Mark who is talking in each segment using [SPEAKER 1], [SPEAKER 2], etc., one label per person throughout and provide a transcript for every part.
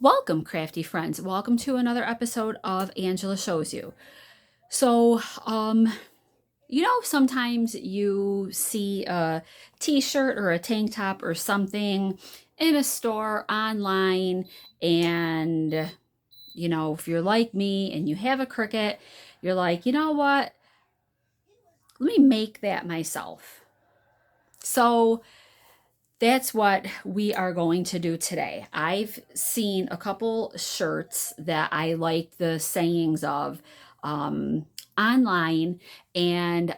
[SPEAKER 1] Welcome, crafty friends. Welcome to another episode of Angela Shows You. So, sometimes you see a t-shirt or a tank top or something in a store online, and if you're like me and you have a Cricut, you're like, you know what? Let me make that myself. So, that's what we are going to do today. I've seen a couple shirts that I like the sayings of um, online, and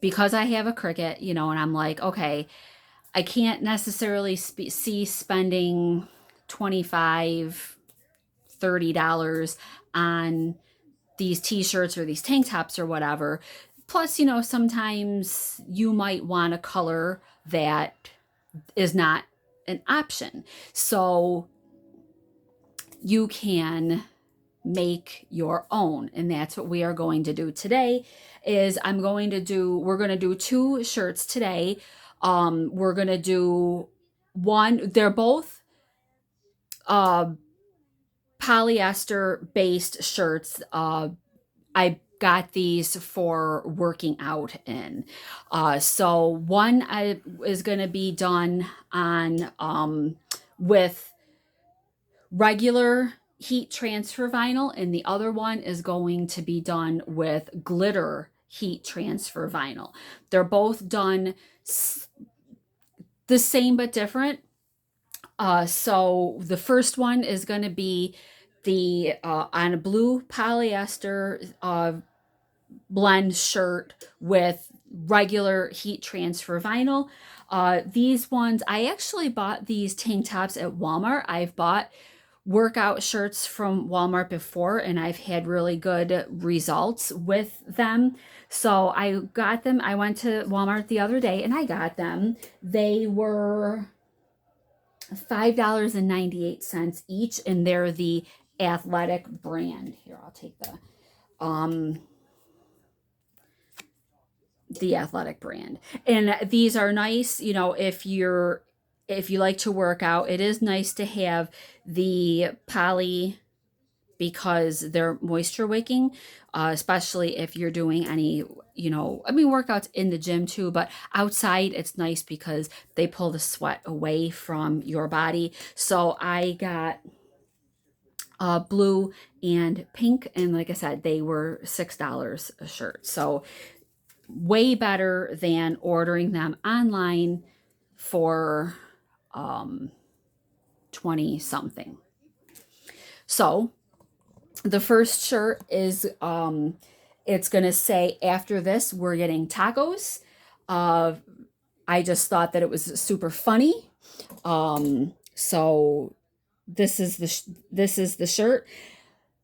[SPEAKER 1] because I have a Cricut, and I'm like, okay, I can't necessarily see spending 25, $30 on these t-shirts or these tank tops or whatever. Plus, sometimes you might want a color that is not an option. So you can make your own, and that's what we are going to do today. We're going to do two shirts today. We're going to do one. They're both uh polyester based shirts. I got these for working out in. So one is going to be done on with regular heat transfer vinyl, and the other one is going to be done with glitter heat transfer vinyl. They're both done the same but different. So the first one is going to be the on a blue polyester blend shirt with regular heat transfer vinyl. These ones, I actually bought these tank tops at Walmart. I've bought workout shirts from Walmart before, and I've had really good results with them. So I got them. I went to Walmart the other day and I got them. They were $5.98 each, and they're the athletic brand. Here, I'll take um the athletic brand. And these are nice, if you like to work out, it is nice to have the poly because they're moisture wicking, especially if you're doing any, workouts in the gym too, but outside it's nice because they pull the sweat away from your body. So I got blue and pink, and like I said, they were $6 a shirt. So way better than ordering them online for 20 something. So the first shirt is it's going to say, after this we're getting tacos. uh I just thought that it was super funny. So this is the shirt.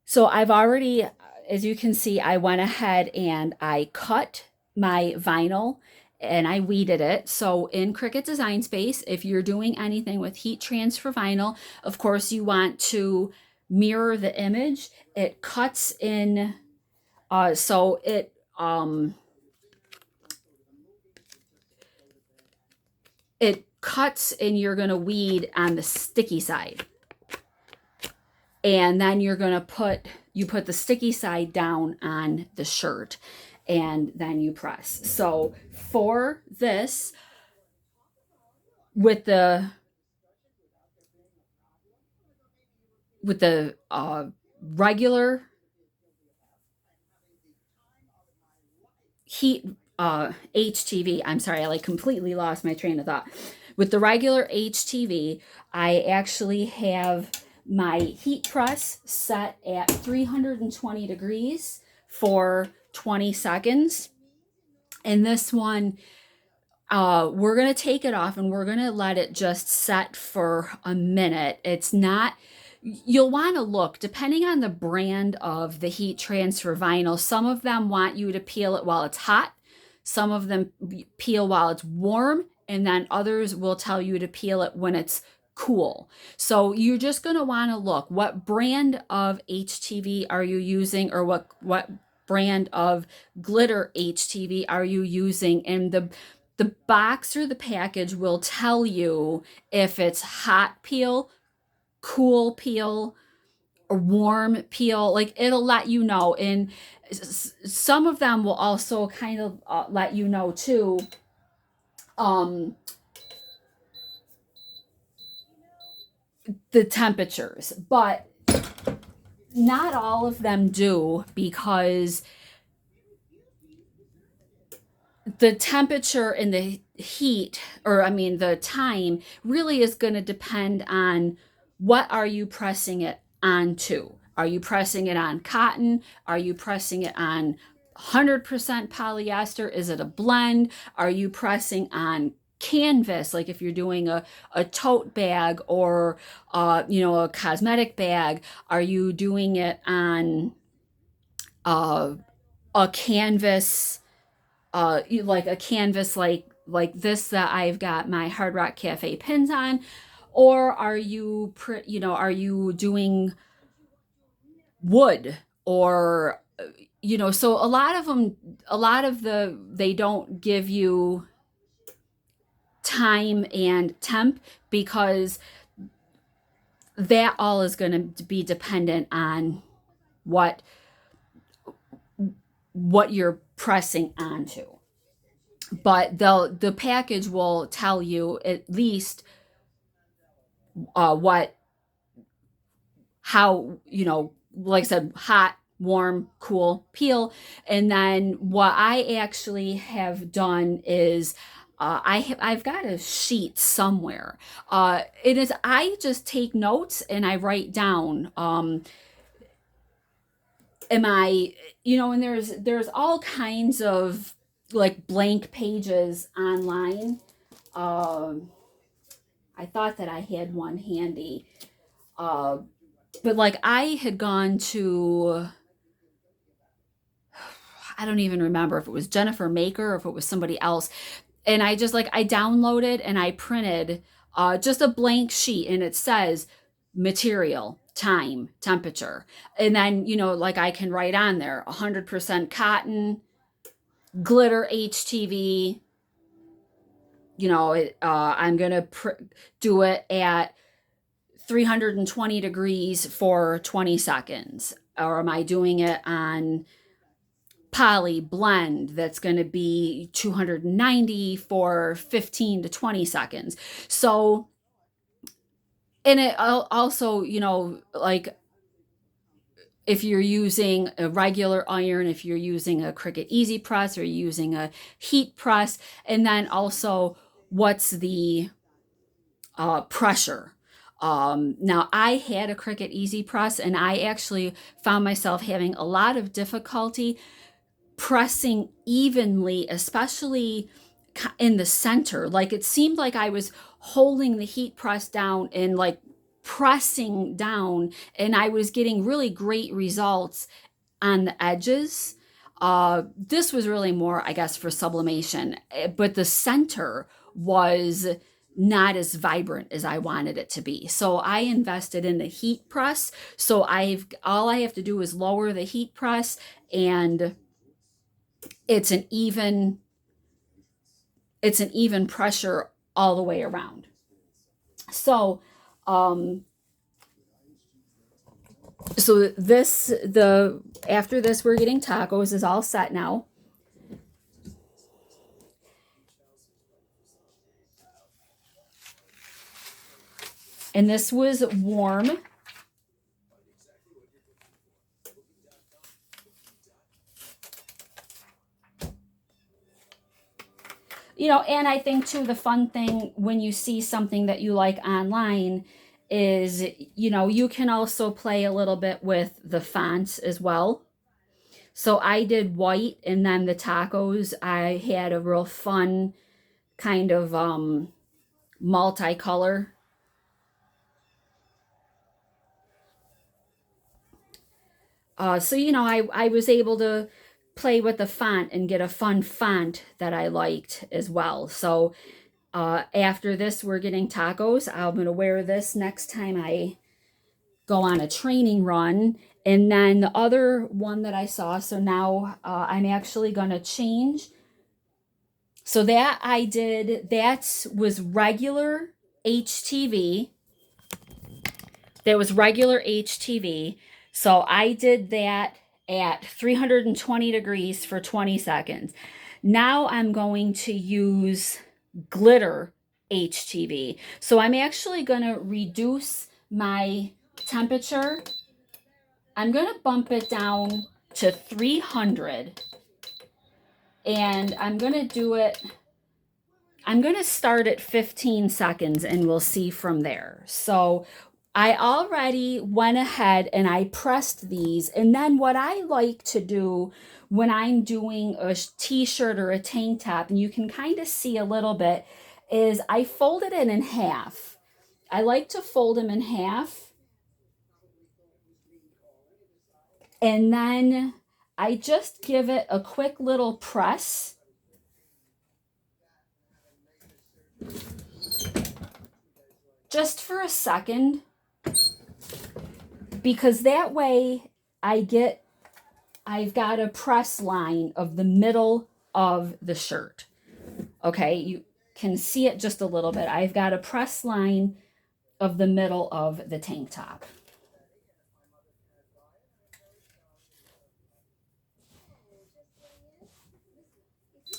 [SPEAKER 1] So I've already, as you can see, I went ahead and I cut my vinyl and I weeded it. So in Cricut Design Space, if you're doing anything with heat transfer vinyl, of course you want to mirror the image. It cuts in, so it cuts, and you're going to weed on the sticky side. And then you put the sticky side down on the shirt, and then you press. So for this, with the regular heat HTV, I'm sorry, I like completely lost my train of thought. With the regular HTV, I actually have my heat press set at 320 degrees for 20 seconds. And this one, we're going to take it off and we're going to let it just set for a minute. It's not, you'll want to look, depending on the brand of the heat transfer vinyl. Some of them want you to peel it while it's hot. Some of them peel while it's warm, and then others will tell you to peel it when it's cool. So you're just going to want to look, what brand of HTV are you using, or what brand of glitter HTV are you using? And the box or the package will tell you if it's hot peel, cool peel, or warm peel. Like it'll let you know. And some of them will also kind of let you know too. Um, the temperatures, but not all of them do, because the temperature and the heat, or I mean the time, really is going to depend on what are you pressing it onto. Are you pressing it on cotton? Are you pressing it on 100% polyester? Is it a blend? Are you pressing on canvas, like if you're doing a tote bag, or a cosmetic bag? Are you doing it on uh, a canvas, like a canvas, like this that I've got my Hard Rock Cafe pins on? Or are you are you doing wood, or so a lot of them, they don't give you time and temp, because that all is going to be dependent on what you're pressing onto. But the package will tell you at least what how like I said, hot, warm, cool, peel. And then what I actually have done is, I've got a sheet somewhere. It is, I just take notes and I write down. Am I, and there's all kinds of like blank pages online. Um, I thought that I had one handy. Uh, but like I had gone to, I don't even remember if it was Jennifer Maker or if it was somebody else. And I just like, I downloaded and I printed just a blank sheet, and it says material, time, temperature. And then, like I can write on there 100% cotton, glitter HTV. I'm going to do it at 320 degrees for 20 seconds. Or am I doing it on poly blend that's going to be 290 for 15 to 20 seconds? So, and it also, like if you're using a regular iron, if you're using a Cricut Easy Press, or using a heat press, and then also what's the pressure. Now, I had a Cricut Easy Press, and I actually found myself having a lot of difficulty pressing evenly, especially in the center. Like it seemed like I was holding the heat press down and like pressing down, and I was getting really great results on the edges. This was really more, I guess, for sublimation, but the center was not as vibrant as I wanted it to be. So I invested in the heat press. So all I have to do is lower the heat press, and it's an even pressure all the way around. So um the after this, we're getting tacos is all set now. And this was warm. And I think too, the fun thing when you see something that you like online is, you can also play a little bit with the fonts as well. So I did white, and then the tacos, I had a real fun kind of multicolor. So I was able to play with the font and get a fun font that I liked as well. So after this, we're getting tacos. I'm going to wear this next time I go on a training run. And then the other one that I saw, so now I'm actually going to change So that I did, that was regular HTV. That was regular HTV. So I did that at 320 degrees for 20 seconds. Now I'm going to use glitter HTV. So I'm actually going to reduce my temperature. I'm going to bump it down to 300. And I'm going to do it, I'm going to start at 15 seconds and we'll see from there. So I already went ahead and I pressed these. And then what I like to do when I'm doing a t-shirt or a tank top, and you can kind of see a little bit, is I fold it in half. I like to fold them in half. And then I just give it a quick little press. Just for a second, because that way I've got a press line of the middle of the shirt. Okay, you can see it just a little bit. I've got a press line of the middle of the tank top.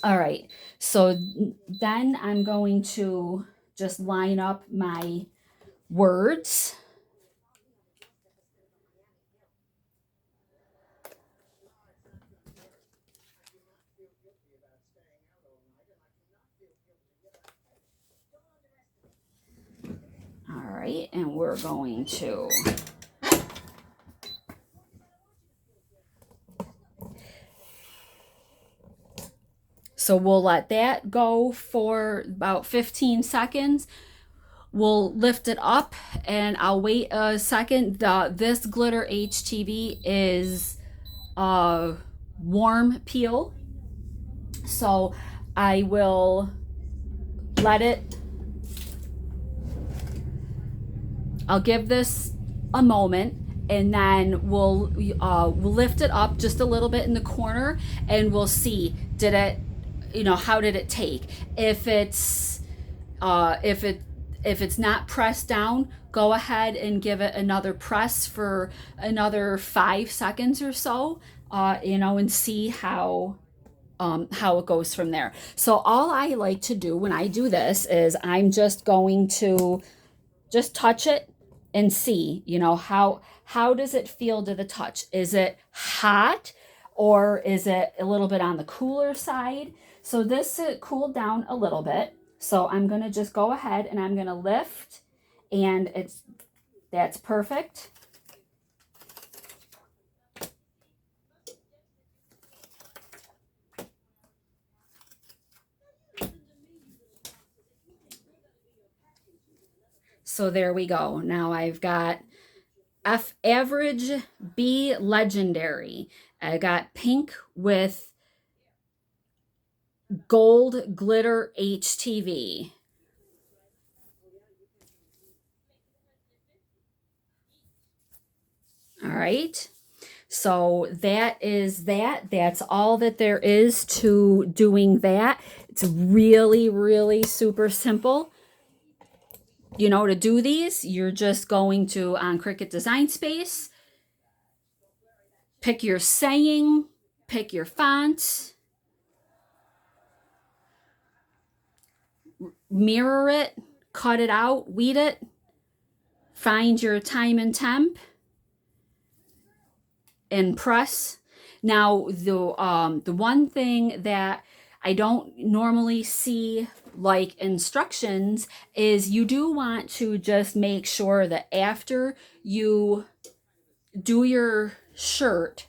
[SPEAKER 1] All right, so then I'm going to just line up my words. All right, and we're going to so we'll let that go for about 15 seconds. We'll lift it up and I'll wait a second. This glitter HTV is warm peel. So I will let it, I'll give this a moment, and then we'll lift it up just a little bit in the corner and we'll see, did it, how did it take? If it's not pressed down, go ahead and give it another press for another 5 seconds or so, and see how it goes from there. So all I like to do when I do this is I'm just going to just touch it and see, how does it feel to the touch? Is it hot or is it a little bit on the cooler side? So this cooled down a little bit. So I'm going to just go ahead and I'm going to lift, and that's perfect. So there we go. Now I've got F average, B legendary. I got pink with gold glitter HTV. All right. So that is that. That's all that there is to doing that. It's really, really super simple. To do these, you're just going to, on Cricut Design Space, pick your saying, pick your font, mirror it, cut it out, weed it, find your time and temp, and press. Now, the one thing that I don't normally see like instructions is you do want to just make sure that after you do your shirt,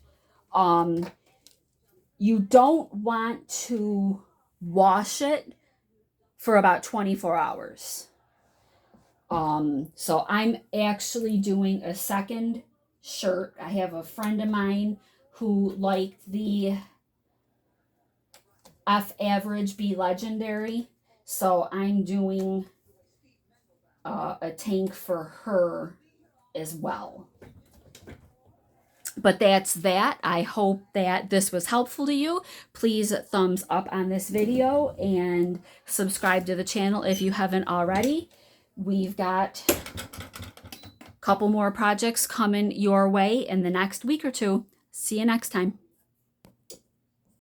[SPEAKER 1] you don't want to wash it for about 24 hours. So I'm actually doing a second shirt. I have a friend of mine who liked the F average, B legendary. So I'm doing a tank for her as well. But that's that. I hope that this was helpful to you. Please thumbs up on this video and subscribe to the channel if you haven't already. We've got a couple more projects coming your way in the next week or two. See you next time.